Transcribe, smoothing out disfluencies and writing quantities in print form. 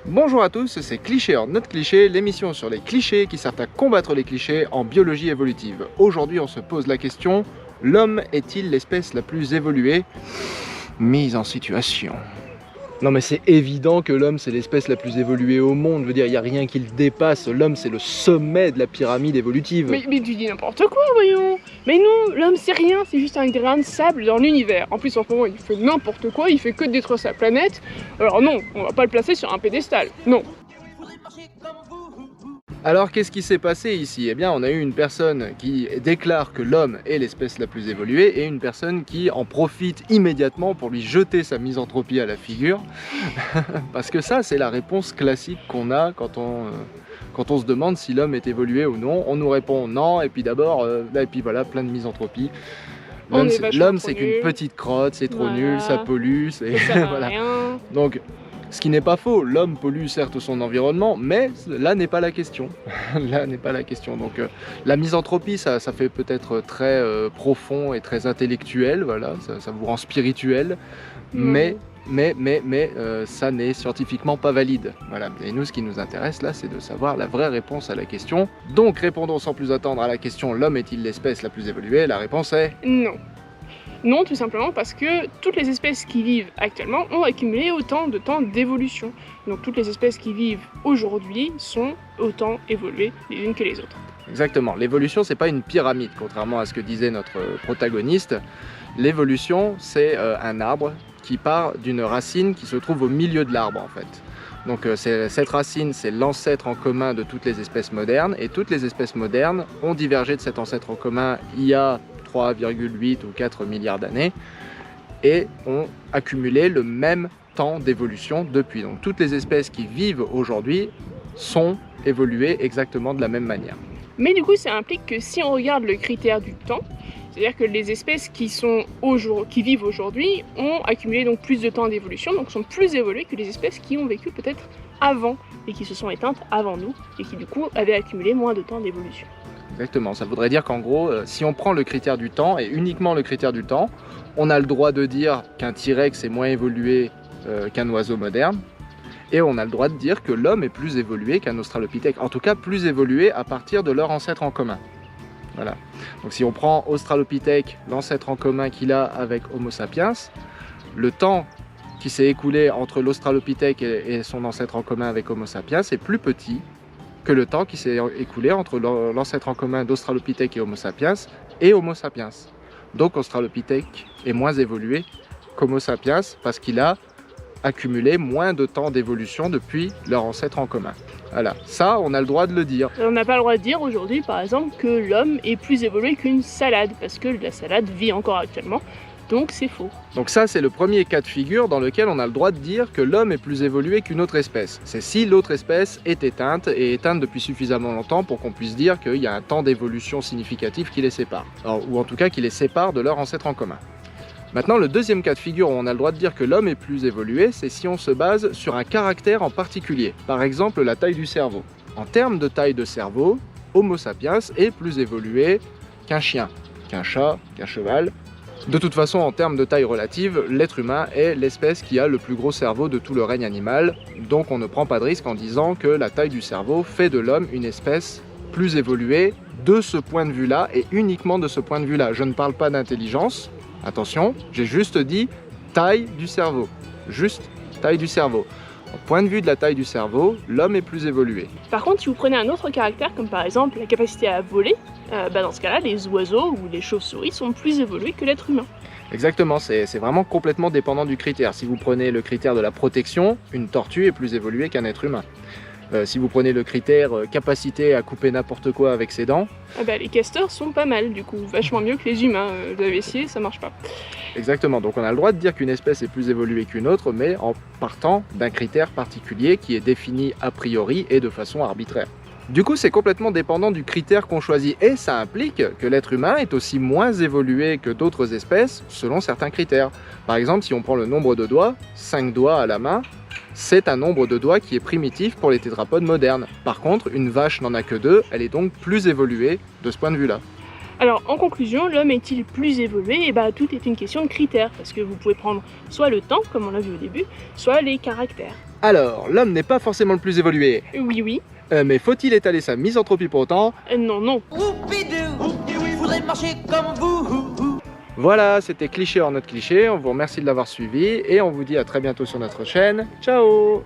Bonjour à tous, c'est Cliché or Not Cliché, l'émission sur les clichés qui servent à combattre les clichés en biologie évolutive. Aujourd'hui, on se pose la question, l'homme est-il l'espèce la plus évoluée? Mise en situation. Non mais c'est évident que l'homme c'est l'espèce la plus évoluée au monde, je veux dire, il n'y a rien qui le dépasse, l'homme c'est le sommet de la pyramide évolutive. Mais tu dis n'importe quoi, voyons. Mais non, l'homme c'est rien, c'est juste un grain de sable dans l'univers. En plus en ce moment il fait n'importe quoi, il fait que détruire sa planète. Alors non, on va pas le placer sur un pédestal, non. Alors qu'est-ce qui s'est passé ici? Eh bien on a eu une personne qui déclare que l'homme est l'espèce la plus évoluée et une personne qui en profite immédiatement pour lui jeter sa misanthropie à la figure. Parce que ça c'est la réponse classique qu'on a quand on se demande si l'homme est évolué ou non. On nous répond non et puis d'abord, et puis voilà, plein de misanthropie. L'homme c'est qu'une petite crotte, c'est trop nul, ça pollue, c'est voilà. Donc ce qui n'est pas faux, l'homme pollue certes son environnement, mais là n'est pas la question. Là n'est pas la question. Donc la misanthropie, ça fait peut-être très profond et très intellectuel, voilà, ça vous rend spirituel, mais ça n'est scientifiquement pas valide. Voilà. Et nous, ce qui nous intéresse là, c'est de savoir la vraie réponse à la question. Donc répondons sans plus attendre à la question, l'homme est-il l'espèce la plus évoluée? La réponse est non. Non, tout simplement parce que toutes les espèces qui vivent actuellement ont accumulé autant de temps d'évolution. Donc toutes les espèces qui vivent aujourd'hui sont autant évoluées les unes que les autres. Exactement. L'évolution, c'est pas une pyramide, contrairement à ce que disait notre protagoniste. L'évolution, c'est un arbre qui part d'une racine qui se trouve au milieu de l'arbre, en fait. Donc cette racine, c'est l'ancêtre en commun de toutes les espèces modernes, et toutes les espèces modernes ont divergé de cet ancêtre en commun il y a 3,8 ou 4 milliards d'années et ont accumulé le même temps d'évolution depuis. Donc toutes les espèces qui vivent aujourd'hui sont évoluées exactement de la même manière. Mais du coup, ça implique que si on regarde le critère du temps, c'est-à-dire que les espèces qui vivent aujourd'hui ont accumulé donc plus de temps d'évolution, donc sont plus évoluées que les espèces qui ont vécu peut-être avant et qui se sont éteintes avant nous et qui du coup avaient accumulé moins de temps d'évolution. Exactement, ça voudrait dire qu'en gros, si on prend le critère du temps, et uniquement le critère du temps, on a le droit de dire qu'un T-Rex est moins évolué qu'un oiseau moderne, et on a le droit de dire que l'homme est plus évolué qu'un Australopithèque, en tout cas plus évolué à partir de leur ancêtre en commun. Voilà. Donc si on prend Australopithèque, l'ancêtre en commun qu'il a avec Homo sapiens, le temps qui s'est écoulé entre l'Australopithèque et son ancêtre en commun avec Homo sapiens est plus petit que le temps qui s'est écoulé entre l'ancêtre en commun d'Australopithèque et Homo sapiens et Homo sapiens. Donc Australopithèque est moins évolué qu'Homo sapiens parce qu'il a accumulé moins de temps d'évolution depuis leur ancêtre en commun. Voilà, ça on a le droit de le dire. On n'a pas le droit de dire aujourd'hui par exemple que l'homme est plus évolué qu'une salade, parce que la salade vit encore actuellement. Donc c'est faux. Donc ça c'est le premier cas de figure dans lequel on a le droit de dire que l'homme est plus évolué qu'une autre espèce. C'est si l'autre espèce est éteinte et éteinte depuis suffisamment longtemps pour qu'on puisse dire qu'il y a un temps d'évolution significatif qui les sépare. Ou en tout cas qui les sépare de leur ancêtre en commun. Maintenant le deuxième cas de figure où on a le droit de dire que l'homme est plus évolué, c'est si on se base sur un caractère en particulier. Par exemple la taille du cerveau. En termes de taille de cerveau, Homo sapiens est plus évolué qu'un chien, qu'un chat, qu'un cheval. De toute façon, en termes de taille relative, l'être humain est l'espèce qui a le plus gros cerveau de tout le règne animal, donc on ne prend pas de risque en disant que la taille du cerveau fait de l'homme une espèce plus évoluée de ce point de vue-là, et uniquement de ce point de vue-là. Je ne parle pas d'intelligence, attention, j'ai juste dit taille du cerveau, juste taille du cerveau. Au point de vue de la taille du cerveau, l'homme est plus évolué. Par contre, si vous prenez un autre caractère, comme par exemple la capacité à voler, dans ce cas-là, les oiseaux ou les chauves-souris sont plus évolués que l'être humain. Exactement, c'est vraiment complètement dépendant du critère. Si vous prenez le critère de la protection, une tortue est plus évoluée qu'un être humain. Si vous prenez le critère capacité à couper n'importe quoi avec ses dents... les castors sont pas mal du coup, vachement mieux que les humains. Vous avez essayé, ça marche pas. Exactement, donc on a le droit de dire qu'une espèce est plus évoluée qu'une autre, mais en partant d'un critère particulier qui est défini a priori et de façon arbitraire. Du coup, c'est complètement dépendant du critère qu'on choisit, et ça implique que l'être humain est aussi moins évolué que d'autres espèces selon certains critères. Par exemple, si on prend le nombre de doigts, 5 doigts à la main, c'est un nombre de doigts qui est primitif pour les tétrapodes modernes. Par contre, une vache n'en a que 2, elle est donc plus évoluée de ce point de vue-là. Alors en conclusion, l'homme est-il plus évolué? Tout est une question de critères, parce que vous pouvez prendre soit le temps, comme on l'a vu au début, soit les caractères. Alors, l'homme n'est pas forcément le plus évolué, Oui. mais faut-il étaler sa misanthropie pour autant? Non. Oupidou, je voudrais marcher comme vous. Voilà, c'était Cliché hors notre cliché, on vous remercie de l'avoir suivi et on vous dit à très bientôt sur notre chaîne. Ciao!